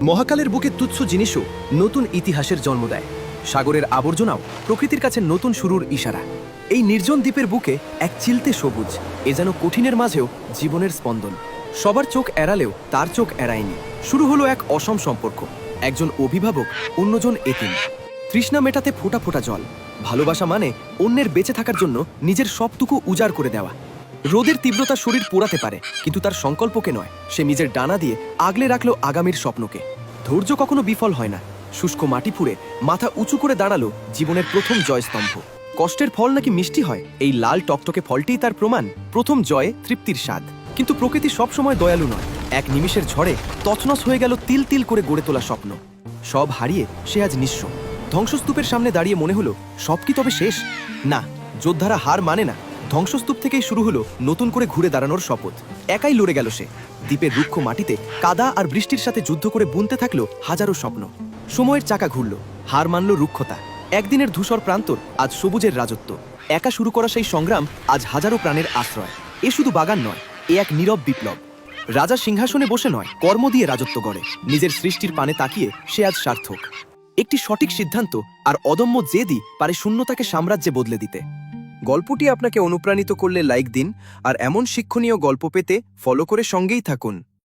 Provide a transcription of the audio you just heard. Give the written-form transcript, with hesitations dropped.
মহাকালের বুকে তুচ্ছ জিনিসও নতুন ইতিহাসের জন্ম দেয়। সাগরের আবর্জনাও প্রকৃতির কাছে নতুন শুরুর ইশারা। এই নির্জন দ্বীপের বুকে এক চিলতে সবুজ, এ যেন কঠিনের মাঝেও জীবনের স্পন্দন। সবার চোখ এড়ালেও তার চোখ এড়ায়নি। শুরু হলো এক অসম সম্পর্ক, একজন অভিভাবক, অন্যজন এতিম। তৃষ্ণা মেটাতে ফোঁটা ফোঁটা জল। ভালোবাসা মানে অন্যের বেঁচে থাকার জন্য নিজের সবটুকু উজাড় করে দেওয়া। রোদের তীব্রতা শরীর পোড়াতে পারে, কিন্তু তার সংকল্পকে নয়। সে নিজের ডানা দিয়ে আগলে রাখলো আগামীর স্বপ্নকে। ধৈর্য কখনো বিফল হয় না। শুষ্ক মাটি ফুঁড়ে মাথা উঁচু করে দাঁড়ালো জীবনের প্রথম জয়স্তম্ভ। কষ্টের ফল নাকি মিষ্টি হয়, এই লাল টকটকে ফলটিই তার প্রমাণ। প্রথম জয়ে তৃপ্তির স্বাদ। কিন্তু প্রকৃতি সবসময় দয়ালু নয়। এক নিমিষের ঝড়ে তছনছ হয়ে গেল তিল তিল করে গড়ে তোলা স্বপ্ন। সব হারিয়ে সে আজ নিঃস্ব। ধ্বংসস্তূপের সামনে দাঁড়িয়ে মনে হলো, সব কি তবে শেষ? না, যোদ্ধারা হার মানে না। ধ্বংসস্তূপ থেকেই শুরু হলো নতুন করে ঘুরে দাঁড়ানোর শপথ। একাই লড়ে গেল সে। দ্বীপের রুক্ষ মাটিতে কাদা আর বৃষ্টির সাথে যুদ্ধ করে বুনতে থাকলো হাজারো স্বপ্ন। সময়ের চাকা ঘুরল, হার মানল রুক্ষতা। একদিনের ধূসর প্রান্তর আজ সবুজের রাজত্ব। একা শুরু করা সেই সংগ্রাম আজ হাজারো প্রাণের আশ্রয়। এ শুধু বাগান নয়, এ এক নীরব বিপ্লব। রাজা সিংহাসনে বসে নয়, কর্ম দিয়ে রাজত্ব গড়ে। নিজের সৃষ্টির পানে তাকিয়ে সে আজ সার্থক। একটি সঠিক সিদ্ধান্ত আর অদম্য জেদই পারে শূন্যতাকে সাম্রাজ্যে বদলে দিতে। গল্পটি আপনাকে অনুপ্রাণিত করলে লাইক দিন, আর এমন শিক্ষণীয় গল্প পেতে ফলো করে সঙ্গেই থাকুন।